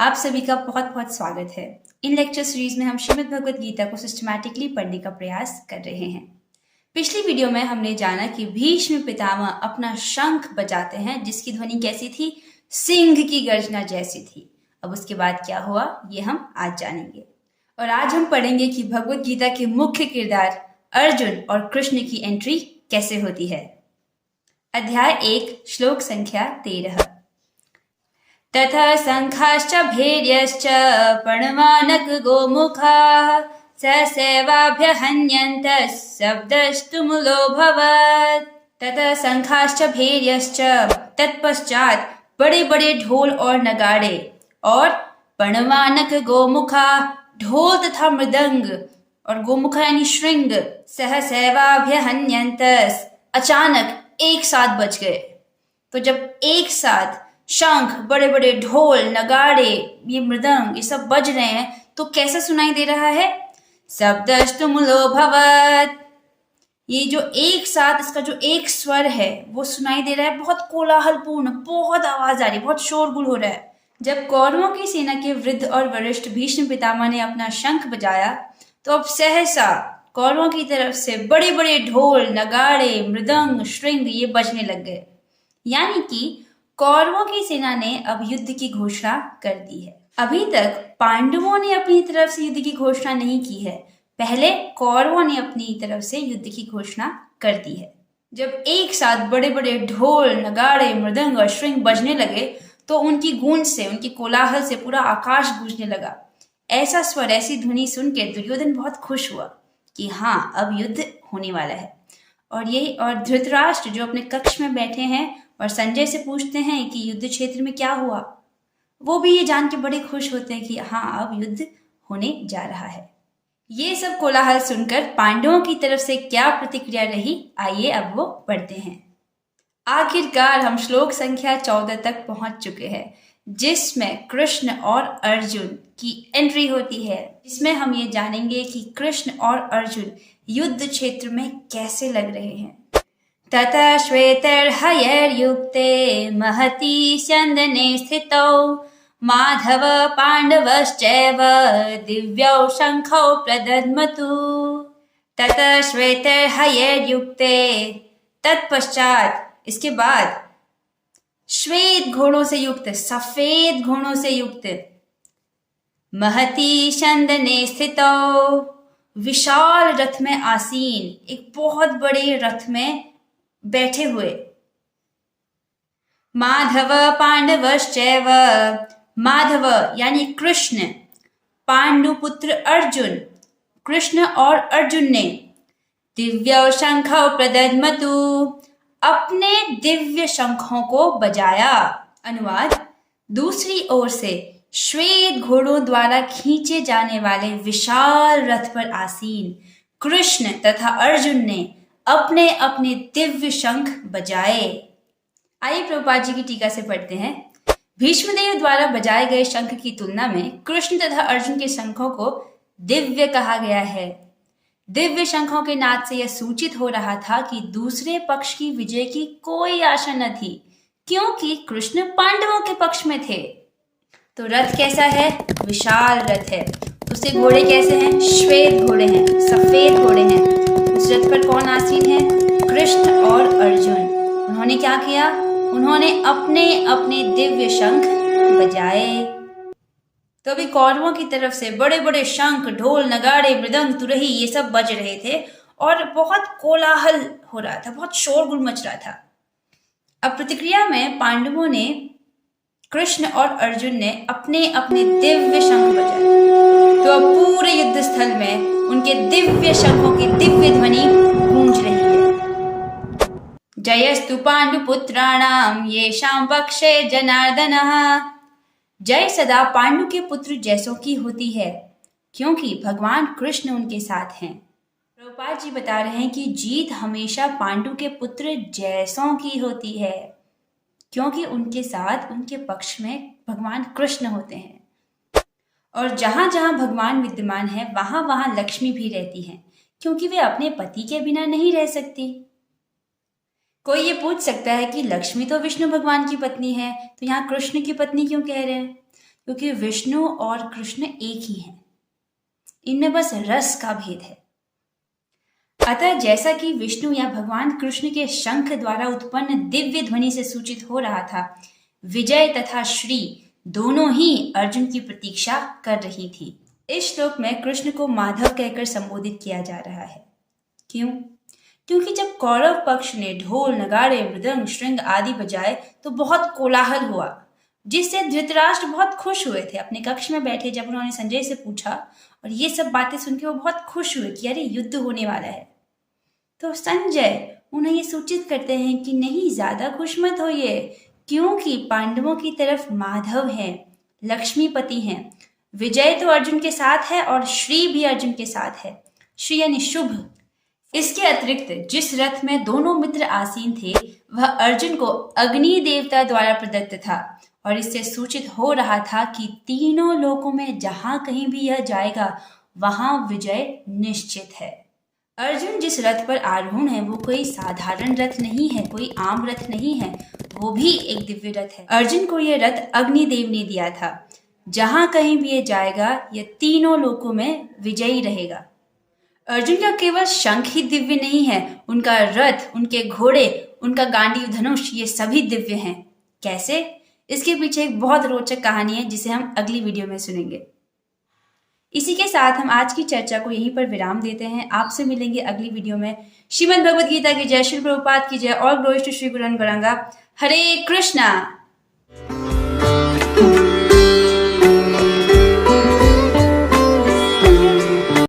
आप सभी का बहुत बहुत स्वागत है। इन लेक्चर सीरीज में हम श्रीमद् भगवद गीता को सिस्टमैटिकली पढ़ने का प्रयास कर रहे हैं। पिछली वीडियो में हमने जाना कि भीष्म पितामह अपना शंख बजाते हैं जिसकी ध्वनि कैसी थी, सिंह की गर्जना जैसी थी। अब उसके बाद क्या हुआ ये हम आज जानेंगे। और आज हम पढ़ेंगे कि भगवद गीता के मुख्य किरदार अर्जुन और कृष्ण की एंट्री कैसे होती है। अध्याय 1 श्लोक संख्या 13। तथा शंखाश्च भैर्यश्च पणवानक गोमुखाः ससेवाभ्यहन्यन्तः शब्दस्तुमुलोऽभवत्। तथा शंखाश्च भैर्यश्च, तत्पश्चात बड़े बड़े ढोल और नगाड़े, और पणवानक गोमुखा, ढोल तथा मृदंग, और गोमुखा यानी श्रृंग, सहसेवाभ्यहन्यन्तः, अचानक एक साथ बज गए। तो जब एक साथ शंख, बड़े बड़े ढोल, नगाड़े, ये मृदंग, ये सब बज रहे हैं तो कैसा सुनाई दे रहा है? शब्दस्तुमुलोऽभवत्। ये जो एक साथ इसका जो एक स्वर है वो सुनाई दे रहा है, बहुत कोलाहलपूर्ण, बहुत आवाज आ रही, बहुत शोरगुल हो रहा है। जब कौरवों की सेना के वृद्ध और वरिष्ठ भीष्म पितामह ने अपना शंख बजाया तो अब सहसा कौरवों की तरफ से बड़े बड़े ढोल, नगाड़े, मृदंग, श्रृंग ये बजने लग गए। यानी कि कौरवों की सेना ने अब युद्ध की घोषणा कर दी है। अभी तक पांडवों ने अपनी तरफ से युद्ध की घोषणा नहीं की है, पहले कौरवों ने अपनी तरफ से युद्ध की घोषणा कर दी है। जब एक साथ बड़े बड़े ढोल, नगाड़े, मृदंग और श्रृंग बजने लगे तो उनकी गूंज से, उनकी कोलाहल से पूरा आकाश गूंजने लगा। ऐसा स्वर, ऐसी ध्वनि सुन के दुर्योधन बहुत खुश हुआ कि हाँ, अब युद्ध होने वाला है। और धृतराष्ट्र जो अपने कक्ष में बैठे हैं और संजय से पूछते हैं कि युद्ध क्षेत्र में क्या हुआ, वो भी ये जान के बड़े खुश होते हैं कि हाँ, अब युद्ध होने जा रहा है। ये सब कोलाहल सुनकर पांडवों की तरफ से क्या प्रतिक्रिया रही, आइए अब वो पढ़ते हैं। आखिरकार हम श्लोक संख्या 14 तक पहुंच चुके हैं, जिसमें कृष्ण और अर्जुन की एंट्री होती है, जिसमें हम ये जानेंगे कि कृष्ण और अर्जुन युद्ध क्षेत्र में कैसे लग रहे हैं। तथा श्वेतर्हयर्युक्ते महती स्यन्दने स्थितौ माधव पाण्डवश्चैव दिव्यौ शंखौ प्रदद्मतु। तथा श्वेतर्हयर्युक्ते, तत्पश्चात, इसके बाद, श्वेत घोड़ों से युक्त, सफेद घोड़ों से युक्त, महती स्यन्दने स्थितौ, विशाल रथ में आसीन, एक बहुत बड़े रथ में बैठे हुए, माधव पांडवश्चैव, माधव यानी कृष्ण, पांडुपुत्र अर्जुन, कृष्ण और अर्जुन ने, दिव्य शंखौ प्रदद्मतु, अपने दिव्य शंखों को बजाया। अनुवाद, दूसरी ओर से श्वेत घोड़ों द्वारा खींचे जाने वाले विशाल रथ पर आसीन कृष्ण तथा अर्जुन ने अपने अपने दिव्य शंख बजाए। आइए प्रभुपाद जी की टीका से पढ़ते हैं। भीष्मदेव द्वारा बजाए गए शंख की तुलना में कृष्ण तथा अर्जुन के शंखों को दिव्य कहा गया है। दिव्य शंखों के नाद से यह सूचित हो रहा था कि दूसरे पक्ष की विजय की कोई आशा न थी, क्योंकि कृष्ण पांडवों के पक्ष में थे। तो रथ कैसा है? विशाल रथ है। उसके घोड़े कैसे हैं? श्वेत घोड़े हैं, सफेद घोड़े हैं। उस रथ पर कौन आसीन है? कृष्ण और अर्जुन। उन्होंने क्या किया? उन्होंने अपने अपने दिव्य शंख बजाए। तो अभी कौरवों की तरफ से बड़े बड़े शंख, ढोल, नगाड़े, मृदंग, तुरही ये सब बज रहे थे और बहुत कोलाहल हो रहा था, बहुत शोरगुल मच रहा था। अब प्रतिक्रिया में पांडवों ने, कृष्ण और अर्जुन ने अपने अपने दिव्य शंख बजाए। तो अब पूरे युद्ध स्थल में उनके दिव्य शंखों की दिव्य ध्वनि गूंज रही है। जयस्तु पांडुपुत्राणाम येषां पक्षे जनार्दनः। जय सदा पांडु के पुत्र जैसों की होती है, क्योंकि भगवान कृष्ण उनके साथ हैं। प्रभुपाद जी बता रहे हैं कि जीत हमेशा पांडु के पुत्र जैसों की होती है, क्योंकि उनके साथ, उनके पक्ष में भगवान कृष्ण होते हैं। और जहां जहां भगवान विद्यमान है वहां वहां लक्ष्मी भी रहती हैं, क्योंकि वे अपने पति के बिना नहीं रह सकती। कोई ये पूछ सकता है कि लक्ष्मी तो विष्णु भगवान की पत्नी है, तो यहाँ कृष्ण की पत्नी क्यों कह रहे हैं? क्योंकि विष्णु और कृष्ण एक ही हैं, इनमें बस रस का भेद है। अतः जैसा कि विष्णु या भगवान कृष्ण के शंख द्वारा उत्पन्न दिव्य ध्वनि से सूचित हो रहा था, विजय तथा श्री दोनों ही अर्जुन की प्रतीक्षा कर रही थी। इस श्लोक में कृष्ण को माधव कहकर संबोधित किया जा रहा है। क्यों? क्योंकि जब कौरव पक्ष ने ढोल, नगाड़े, मृदंग, श्रृंग आदि बजाए तो बहुत कोलाहल हुआ, जिससे धृतराष्ट्र बहुत खुश हुए थे। अपने कक्ष में बैठे जब उन्होंने संजय से पूछा और ये सब बातें सुन के वो बहुत खुश हुए कि अरे युद्ध होने वाला है। तो संजय उन्हें ये सूचित करते हैं कि नहीं, ज्यादा खुश मत होइए, क्योंकि पांडवों की तरफ माधव हैं, लक्ष्मीपति हैं। विजय तो अर्जुन के साथ है और श्री भी अर्जुन के साथ है। श्री यानी शुभ। इसके अतिरिक्त जिस रथ में दोनों मित्र आसीन थे वह अर्जुन को अग्नि देवता द्वारा प्रदत्त था और इससे सूचित हो रहा था कि तीनों लोकों में जहां कहीं भी यह जाएगा वहां विजय निश्चित है। अर्जुन जिस रथ पर आरूढ़ है वो कोई साधारण रथ नहीं है, कोई आम रथ नहीं है, वो भी एक दिव्य रथ है। अर्जुन को यह रथ अग्निदेव ने दिया था। जहां कहीं भी ये जाएगा यह तीनों लोकों में विजयी रहेगा। अर्जुन का केवल शंख ही दिव्य नहीं है, उनका रथ, उनके घोड़े, उनका गांडीव धनुष, ये सभी दिव्य हैं। कैसे? इसके पीछे एक बहुत रोचक कहानी है जिसे हम अगली वीडियो में सुनेंगे। इसी के साथ हम आज की चर्चा को यहीं पर विराम देते हैं। आपसे मिलेंगे अगली वीडियो में। श्रीमद् भगवद गीता की जय, श्री प्रभुपाद की जय। All glories to Shri Guru Gauranga. Hare Krishna.